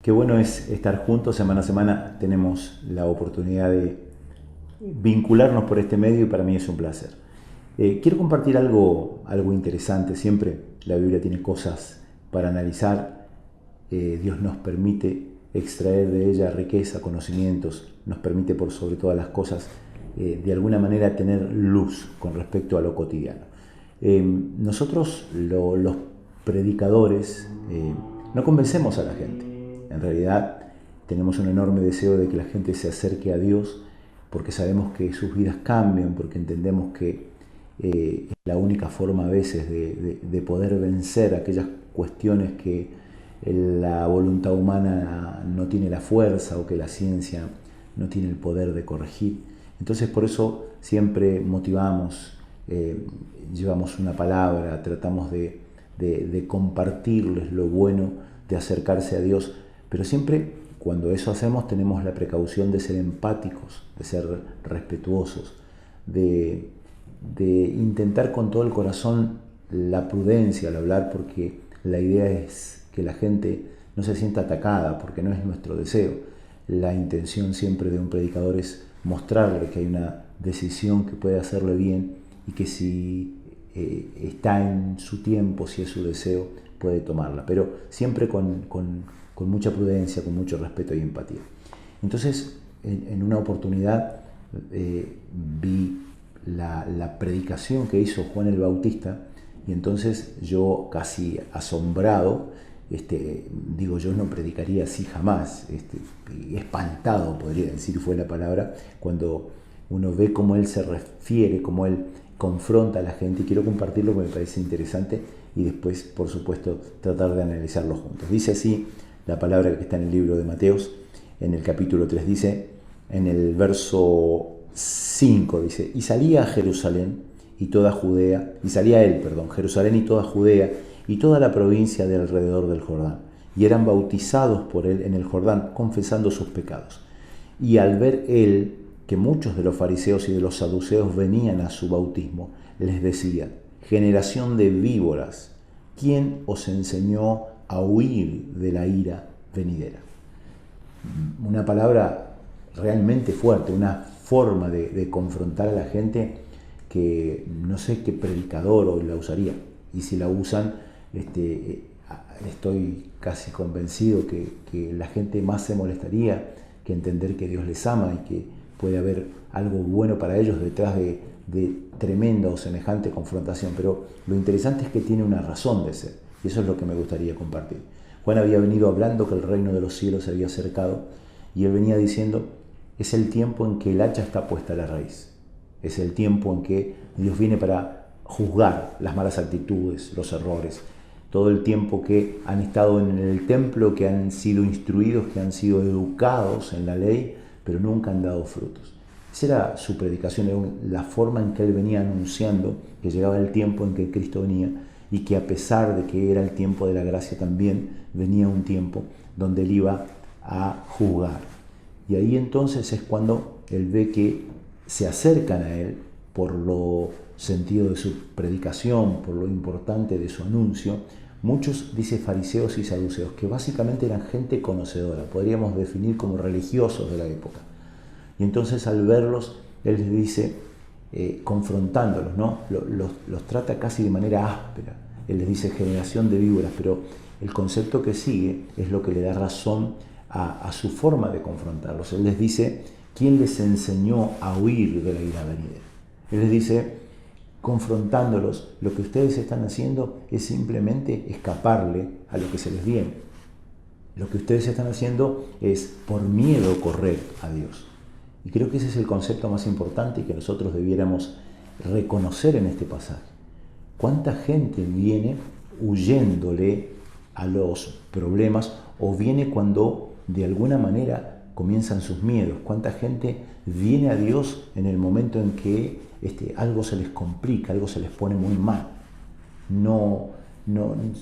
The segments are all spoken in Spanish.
Qué bueno es estar juntos semana a semana. Tenemos la oportunidad de vincularnos por este medio y para mí es un placer. Quiero compartir algo interesante. Siempre la Biblia tiene cosas para analizar. Dios nos permite extraer de ella riqueza, conocimientos. Nos permite por sobre todas las cosas de alguna manera tener luz con respecto a lo cotidiano. Nosotros los predicadores no convencemos a la gente. En realidad tenemos un enorme deseo de que la gente se acerque a Dios porque sabemos que sus vidas cambian, porque entendemos que es la única forma a veces de poder vencer aquellas cuestiones que la voluntad humana no tiene la fuerza o que la ciencia no tiene el poder de corregir. Entonces por eso siempre motivamos, llevamos una palabra, tratamos de compartirles lo bueno de acercarse a Dios, pero siempre cuando eso hacemos tenemos la precaución de ser empáticos, de ser respetuosos, de intentar con todo el corazón la prudencia al hablar, porque la idea es que la gente no se sienta atacada, porque no es nuestro deseo. La intención siempre de un predicador es mostrarle que hay una decisión que puede hacerle bien y que si está en su tiempo, si es su deseo, puede tomarla, pero siempre con mucha prudencia, con mucho respeto y empatía. Entonces, en una oportunidad vi la predicación que hizo Juan el Bautista y entonces yo casi asombrado, digo, yo no predicaría así jamás, espantado podría decir fue la palabra, cuando uno ve cómo él se refiere, cómo él confronta a la gente, y quiero compartirlo porque me parece interesante y después, por supuesto, tratar de analizarlo juntos. Dice así la palabra que está en el libro de Mateos, en el capítulo 3, dice, en el verso 5, dice, y salía a Jerusalén y toda Judea, y salía él, perdón, Jerusalén y toda Judea y toda la provincia de alrededor del Jordán, y eran bautizados por él en el Jordán, confesando sus pecados. Y al ver él que muchos de los fariseos y de los saduceos venían a su bautismo, les decía, generación de víboras, ¿quién os enseñó a huir de la ira venidera? Una palabra realmente fuerte, una forma de confrontar a la gente que no sé qué predicador hoy la usaría, y si la usan, estoy casi convencido que la gente más se molestaría que entender que Dios les ama y que puede haber algo bueno para ellos detrás de tremenda o semejante confrontación. Pero lo interesante es que tiene una razón de ser, y eso es lo que me gustaría compartir. Juan había venido hablando que el reino de los cielos se había acercado, y él venía diciendo, es el tiempo en que el hacha está puesta a la raíz, es el tiempo en que Dios viene para juzgar las malas actitudes, los errores, todo el tiempo que han estado en el templo, que han sido instruidos, que han sido educados en la ley, pero nunca han dado frutos. Esa era su predicación, era la forma en que él venía anunciando que llegaba el tiempo en que Cristo venía, y que a pesar de que era el tiempo de la gracia, también venía un tiempo donde él iba a juzgar. Y ahí entonces es cuando él ve que se acercan a él por lo sentido de su predicación, por lo importante de su anuncio, muchos, dice, fariseos y saduceos, que básicamente eran gente conocedora, podríamos definir como religiosos de la época. Y entonces al verlos, él les dice, confrontándolos, ¿no? Los trata casi de manera áspera. Él les dice generación de víboras, pero el concepto que sigue es lo que le da razón a su forma de confrontarlos. Él les dice, ¿quién les enseñó a huir de la ira venidera? Él les dice, confrontándolos, lo que ustedes están haciendo es simplemente escaparle a lo que se les viene. Lo que ustedes están haciendo es por miedo correr a Dios. Y creo que ese es el concepto más importante y que nosotros debiéramos reconocer en este pasaje. ¿Cuánta gente viene huyéndole a los problemas o viene cuando de alguna manera comienzan sus miedos? ¿Cuánta gente viene a Dios en el momento en que algo se les complica, algo se les pone muy mal? No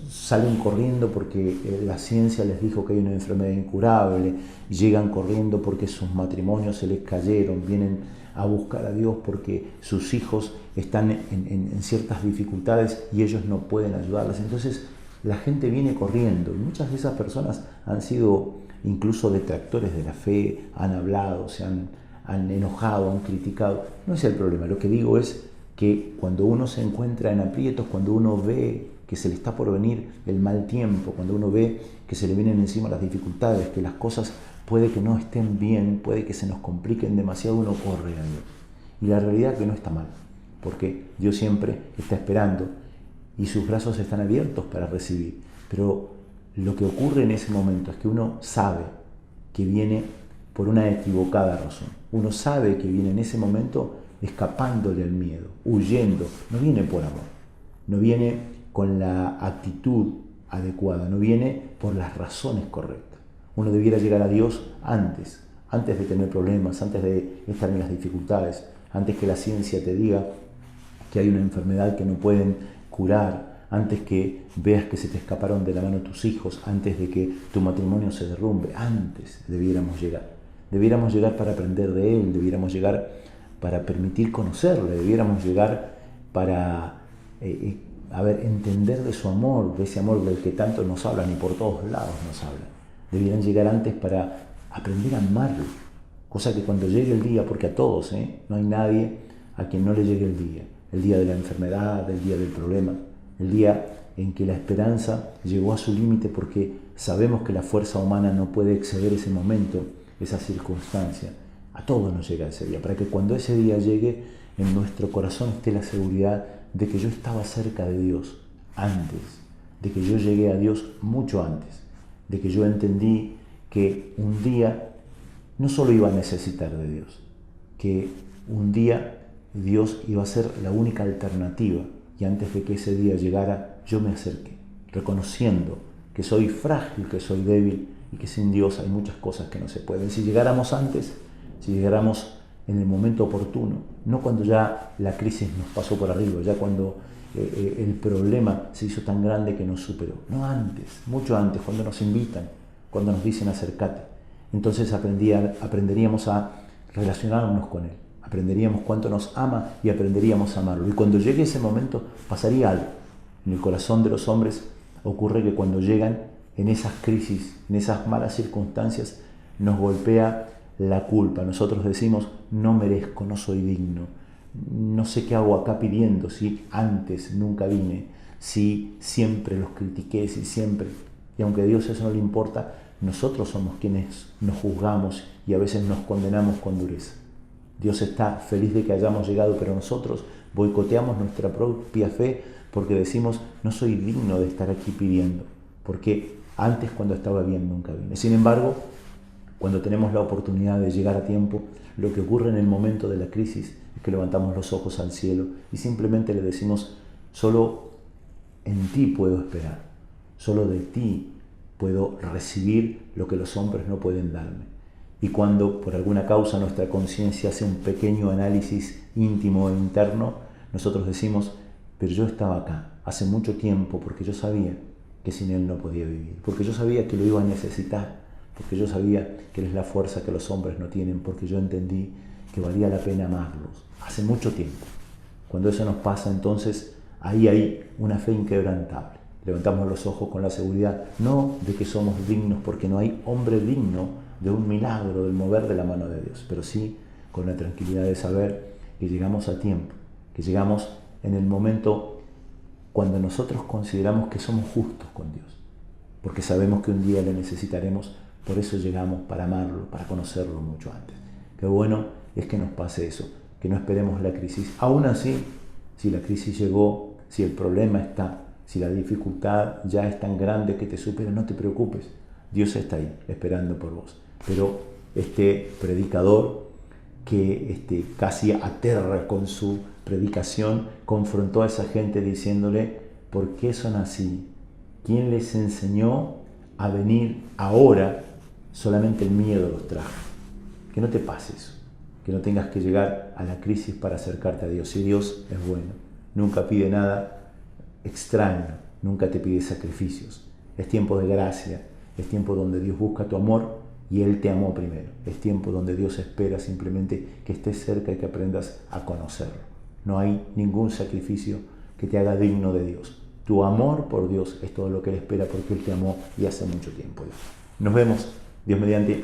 salen corriendo porque la ciencia les dijo que hay una enfermedad incurable, llegan corriendo porque sus matrimonios se les cayeron, vienen a buscar a Dios porque sus hijos están en ciertas dificultades y ellos no pueden ayudarles. Entonces la gente viene corriendo. Y muchas de esas personas han sido incluso detractores de la fe, han hablado, han enojado, han criticado. No es el problema. Lo que digo es que cuando uno se encuentra en aprietos, cuando uno ve que se le está por venir el mal tiempo, cuando uno ve que se le vienen encima las dificultades, que las cosas puede que no estén bien, puede que se nos compliquen demasiado, uno corre a Dios. Y la realidad es que no está mal, porque Dios siempre está esperando y sus brazos están abiertos para recibir. Pero lo que ocurre en ese momento es que uno sabe que viene por una equivocada razón. Uno sabe que viene en ese momento escapándole al miedo, huyendo. No viene por amor, no viene con la actitud adecuada, no viene por las razones correctas. Uno debiera llegar a Dios antes de tener problemas, antes de estar en las dificultades, antes que la ciencia te diga que hay una enfermedad que no pueden curar, antes que veas que se te escaparon de la mano tus hijos, antes de que tu matrimonio se derrumbe. Antes debiéramos llegar. Debiéramos llegar para aprender de Él, debiéramos llegar para permitir conocerle, debiéramos llegar para entender de su amor, de ese amor del que tanto nos hablan y por todos lados nos hablan. Debieran llegar antes para aprender a amarlo, cosa que cuando llegue el día, porque a todos, no hay nadie a quien no le llegue el día de la enfermedad, el día del problema, el día en que la esperanza llegó a su límite porque sabemos que la fuerza humana no puede exceder ese momento, esa circunstancia. A todos nos llega ese día, para que cuando ese día llegue, en nuestro corazón esté la seguridad de que yo estaba cerca de Dios antes, de que yo llegué a Dios mucho antes, de que yo entendí que un día no solo iba a necesitar de Dios, que un día Dios iba a ser la única alternativa, y antes de que ese día llegara, yo me acerqué, reconociendo que soy frágil, que soy débil y que sin Dios hay muchas cosas que no se pueden. Si llegáramos antes, si llegáramos en el momento oportuno, no cuando ya la crisis nos pasó por arriba, ya cuando el problema se hizo tan grande que nos superó, no antes, mucho antes, cuando nos invitan, cuando nos dicen acércate. Entonces aprenderíamos a relacionarnos con Él, aprenderíamos cuánto nos ama y aprenderíamos a amarlo. Y cuando llegue ese momento pasaría algo. En el corazón de los hombres ocurre que cuando llegan en esas crisis, en esas malas circunstancias, nos golpea la culpa. Nosotros decimos, no merezco, no soy digno, no sé qué hago acá pidiendo, si antes nunca vine, si siempre los critiqué, si siempre... Y aunque a Dios eso no le importa, nosotros somos quienes nos juzgamos y a veces nos condenamos con dureza. Dios está feliz de que hayamos llegado, pero nosotros boicoteamos nuestra propia fe porque decimos, no soy digno de estar aquí pidiendo, porque antes cuando estaba bien nunca vine. Sin embargo, cuando tenemos la oportunidad de llegar a tiempo, lo que ocurre en el momento de la crisis es que levantamos los ojos al cielo y simplemente le decimos, solo en ti puedo esperar, solo de ti puedo recibir lo que los hombres no pueden darme. Y cuando por alguna causa nuestra conciencia hace un pequeño análisis íntimo e interno, nosotros decimos, pero yo estaba acá hace mucho tiempo porque yo sabía que sin Él no podía vivir, porque yo sabía que lo iba a necesitar, porque yo sabía que Él es la fuerza que los hombres no tienen, porque yo entendí que valía la pena amarlos hace mucho tiempo. Cuando eso nos pasa, entonces ahí hay una fe inquebrantable. Levantamos los ojos con la seguridad, no de que somos dignos, porque no hay hombre digno de un milagro, del mover de la mano de Dios, pero sí con la tranquilidad de saber que llegamos a tiempo, que llegamos en el momento cuando nosotros consideramos que somos justos con Dios, porque sabemos que un día le necesitaremos, por eso llegamos para amarlo, para conocerlo mucho antes. Qué bueno es que nos pase eso, que no esperemos la crisis. Aún así, si la crisis llegó, si el problema está, si la dificultad ya es tan grande que te supera, no te preocupes, Dios está ahí, esperando por vos. Pero este predicador que casi aterra con su predicación, confrontó a esa gente diciéndole, ¿por qué son así? ¿Quién les enseñó a venir ahora? Solamente el miedo los trajo. Que no te pase eso, que no tengas que llegar a la crisis para acercarte a Dios. Y Dios es bueno, nunca pide nada extraño, nunca te pide sacrificios. Es tiempo de gracia, es tiempo donde Dios busca tu amor y Él te amó primero. Es tiempo donde Dios espera simplemente que estés cerca y que aprendas a conocerlo. No hay ningún sacrificio que te haga digno de Dios. Tu amor por Dios es todo lo que Él espera porque Él te amó y hace mucho tiempo. Nos vemos, Dios mediante,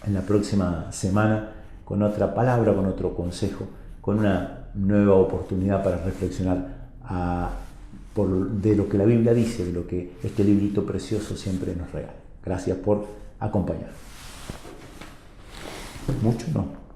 en la próxima semana con otra palabra, con otro consejo, con una nueva oportunidad para reflexionar de lo que la Biblia dice, de lo que este librito precioso siempre nos regala. Gracias por acompañarnos. Mucho no.